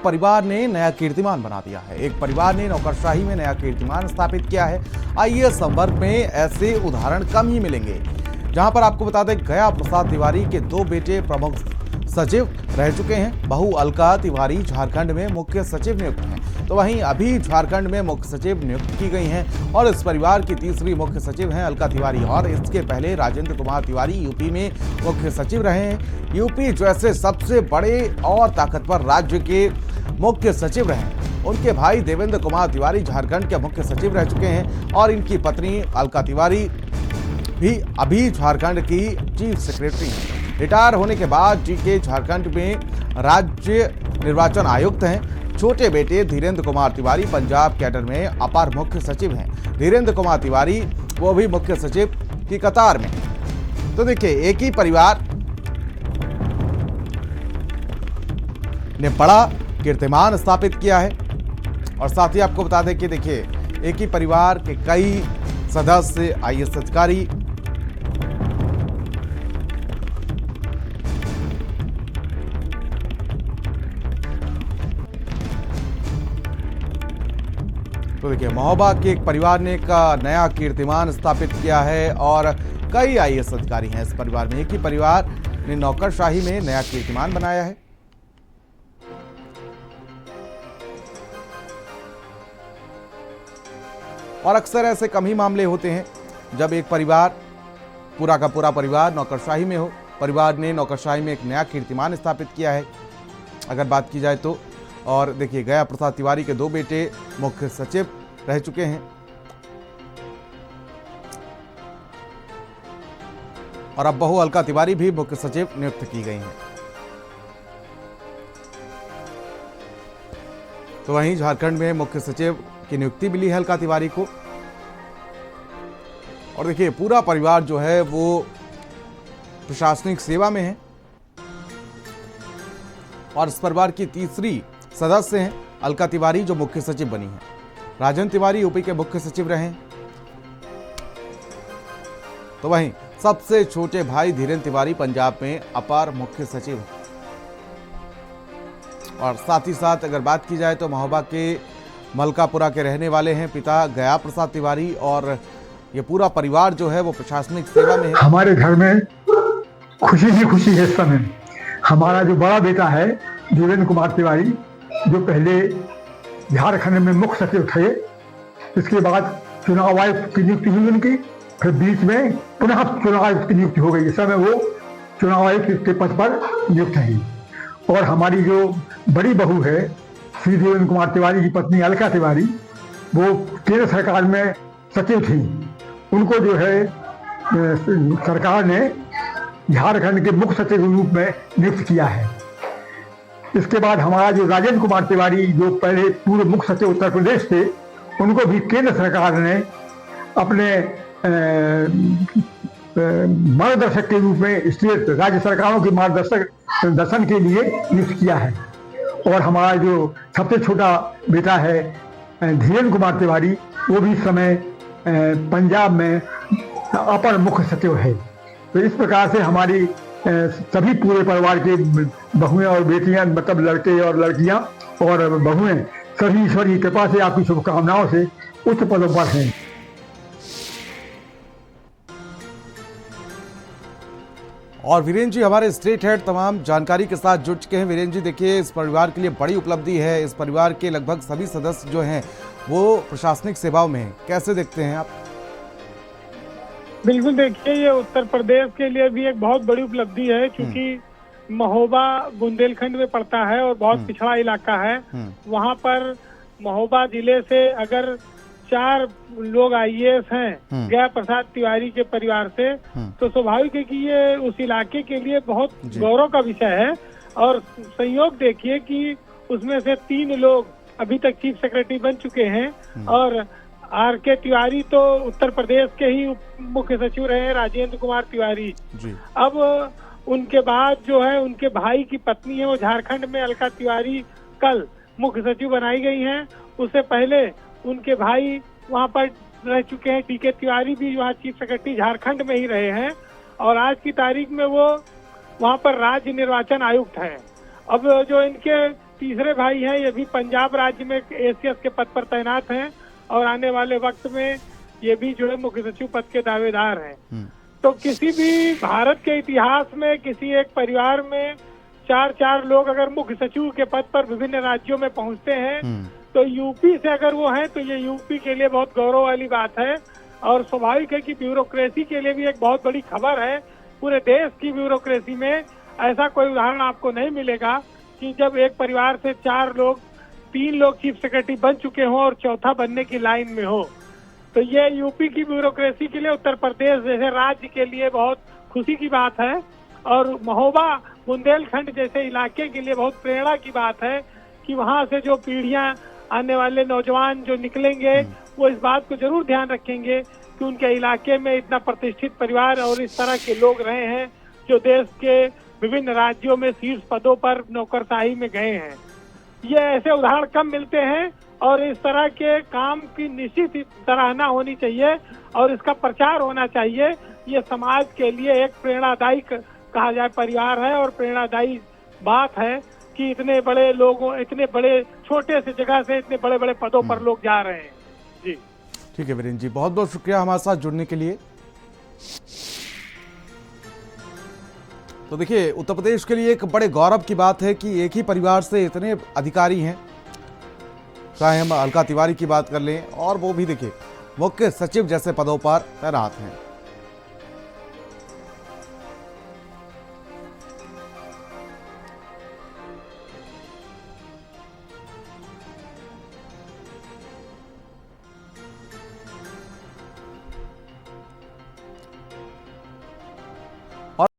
परिवार ने नया कीर्तिमान बना दिया है। एक परिवार ने नौकरशाही में नया कीर्तिमान स्थापित किया है। आइए संवर्ग में ऐसे उदाहरण कम ही मिलेंगे। जहां पर आपको बता दें, गया प्रसाद तिवारी के 2 बेटे प्रमुख सचिव रह चुके हैं। बहू अलका तिवारी झारखंड में मुख्य सचिव नियुक्त हैं, तो वहीं अभी झारखंड में मुख्य सचिव नियुक्त की गई हैं और इस परिवार की तीसरी मुख्य सचिव हैं अलका तिवारी। और इसके पहले राजेंद्र कुमार तिवारी यूपी में मुख्य सचिव रहे हैं। यूपी जैसे सबसे बड़े और ताकतवर राज्य के मुख्य सचिव रहे। उनके भाई देवेंद्र कुमार तिवारी झारखंड के मुख्य सचिव रह चुके हैं और इनकी पत्नी अलका तिवारी भी अभी झारखंड की चीफ सेक्रेटरी हैं। रिटायर होने के बाद जीके झारखंड में राज्य निर्वाचन आयुक्त हैं। छोटे बेटे धीरेन्द्र कुमार तिवारी पंजाब कैडर में अपर मुख्य सचिव हैं। धीरेन्द्र कुमार तिवारी वो भी मुख्य सचिव की कतार में। तो देखिए, एक ही परिवार ने बड़ा कीर्तिमान स्थापित किया है। और साथ ही आपको बता दें कि देखिए, एक ही परिवार के कई सदस्य आईएएस अधिकारी तो देखिए, महोबा के एक परिवार ने का नया कीर्तिमान स्थापित किया है और कई आईएएस अधिकारी हैं इस परिवार में। एक ही परिवार ने नौकरशाही में नया कीर्तिमान बनाया है। और अक्सर ऐसे कम ही मामले होते हैं जब एक परिवार, पूरा का पूरा परिवार नौकरशाही में हो। परिवार ने नौकरशाही में एक नया कीर्तिमान स्थापित किया है अगर बात की जाए तो। और देखिए, गया प्रसाद तिवारी के 2 बेटे मुख्य सचिव रह चुके हैं और अब बहू अलका तिवारी भी मुख्य सचिव नियुक्त की गई हैं। तो वहीं झारखंड में मुख्य सचिव की नियुक्ति मिली है अलका तिवारी को। और देखिए, पूरा परिवार जो है वो प्रशासनिक सेवा में है और इस परिवार की तीसरी सदस्य हैं अलका तिवारी जो मुख्य सचिव बनी है। राजेंद्र तिवारी यूपी के मुख्य सचिव रहे। तो वहीं सबसे छोटे भाई धीरेन्द्र तिवारी पंजाब में अपर मुख्य सचिव हैं। और साथ ही साथ अगर बात की जाए तो महोबा के मलकापुरा के रहने वाले हैं पिता गया प्रसाद तिवारी और ये पूरा परिवार जो है वो प्रशासनिक सेवा में है। हमारे घर में खुशी ही खुशी है इस समय। हमारा जो बड़ा बेटा है देवेंद्र कुमार तिवारी, जो पहले झारखंड में मुख्य सचिव थे, इसके बाद चुनाव आयुक्त की नियुक्ति हुई उनकी, फिर बीच में पुनः चुनाव आयुक्त की नियुक्ति हो गई। इस समय वो चुनाव आयुक्त के पद पर नियुक्त है। और हमारी जो बड़ी बहू है श्री देवेंद्र कुमार तिवारी की पत्नी अलका तिवारी, वो केंद्र सरकार में सचिव थी। उनको जो है सरकार ने झारखंड के मुख्य सचिव के रूप में नियुक्त किया है। इसके बाद हमारा जो राजेंद्र कुमार तिवारी, जो पहले पूर्व मुख्य सचिव उत्तर प्रदेश थे, उनको भी केंद्र सरकार ने अपने मार्गदर्शक के रूप में स्टेट राज्य सरकारों के मार्गदर्शन के लिए नियुक्त किया है। और हमारा जो सबसे छोटा बेटा है धीरेन्द्र कुमार तिवारी, वो भी इस समय पंजाब में अपर मुख्य सचिव है। तो इस प्रकार से हमारी सभी पूरे परिवार के बहुएं और बेटियां, मतलब लड़के और लड़कियां और बहुएं, सभी ईश्वर की कृपा से, आपकी शुभकामनाओं से उच्च पदों पर हैं। और वीरेंद्र जी हमारे स्टेट हेड तमाम जानकारी के साथ जुड़ चुके हैं। वीरेंद्र जी, देखिए, इस परिवार के लिए बड़ी उपलब्धि है। इस परिवार के लगभग सभी सदस्य जो हैं वो प्रशासनिक सेवाओं में हैं। कैसे देखते हैं आप? बिल्कुल, देखिए, ये उत्तर प्रदेश के लिए भी एक बहुत बड़ी उपलब्धि है, क्योंकि महोबा बुंदेलखंड में पड़ता है और बहुत पिछड़ा इलाका है। वहाँ पर महोबा जिले से अगर 4 लोग आईएएस हैं गया प्रसाद तिवारी के परिवार से, तो स्वाभाविक है कि ये उस इलाके के लिए बहुत गौरव का विषय है। और संयोग देखिए कि उसमें से 3 लोग अभी तक चीफ सेक्रेटरी बन चुके हैं और आर.के. तिवारी तो उत्तर प्रदेश के ही मुख्य सचिव रहे, राजेंद्र कुमार तिवारी जी। अब उनके बाद जो है उनके भाई की पत्नी है, वो झारखंड में अलका तिवारी कल मुख्य सचिव बनाई गई हैं। उससे पहले उनके भाई वहाँ पर रह चुके हैं, टी.के. तिवारी भी वहाँ चीफ सेक्रेटरी झारखंड में ही रहे हैं और आज की तारीख में वो वहाँ पर राज्य निर्वाचन आयुक्त हैं। अब जो इनके तीसरे भाई हैं, ये भी पंजाब राज्य में एसीएस के पद पर तैनात हैं और आने वाले वक्त में ये भी जो है मुख्य सचिव पद के दावेदार हैं। तो किसी भी भारत के इतिहास में किसी एक परिवार में 4 लोग अगर मुख्य सचिव के पद पर विभिन्न राज्यों में पहुंचते हैं तो यूपी से अगर वो हैं तो ये यूपी के लिए बहुत गौरव वाली बात है और स्वाभाविक है कि ब्यूरोक्रेसी के लिए भी एक बहुत बड़ी खबर है। पूरे देश की ब्यूरोक्रेसी में ऐसा कोई उदाहरण आपको नहीं मिलेगा कि जब एक परिवार से 3 लोग चीफ सेक्रेटरी बन चुके हों और चौथा बनने की लाइन में हो। तो ये यूपी की ब्यूरोक्रेसी के लिए, उत्तर प्रदेश जैसे राज्य के लिए बहुत खुशी की बात है और महोबा बुंदेलखंड जैसे इलाके के लिए बहुत प्रेरणा की बात है कि वहाँ से जो पीढ़ियां आने वाले नौजवान जो निकलेंगे वो इस बात को जरूर ध्यान रखेंगे कि उनके इलाके में इतना प्रतिष्ठित परिवार और इस तरह के लोग रहे हैं जो देश के विभिन्न राज्यों में शीर्ष पदों पर नौकरशाही में गए हैं। ये ऐसे उदाहरण कम मिलते हैं और इस तरह के काम की निश्चित सराहना होनी चाहिए और इसका प्रचार होना चाहिए। ये समाज के लिए एक प्रेरणादायी कहा जाए परिवार है और प्रेरणादायी बात है कि इतने बड़े लोगों, इतने बड़े छोटे से जगह से इतने बड़े बड़े पदों पर लोग जा रहे हैं। जी ठीक है वीरेंद्र जी, बहुत बहुत शुक्रिया हमारे साथ जुड़ने के लिए। तो देखिए, उत्तर प्रदेश के लिए एक बड़े गौरव की बात है कि एक ही परिवार से इतने अधिकारी हैं, चाहे हम अलका तिवारी की बात कर लें और वो भी देखिए मुख्य सचिव जैसे पदों पर तैनात हैं।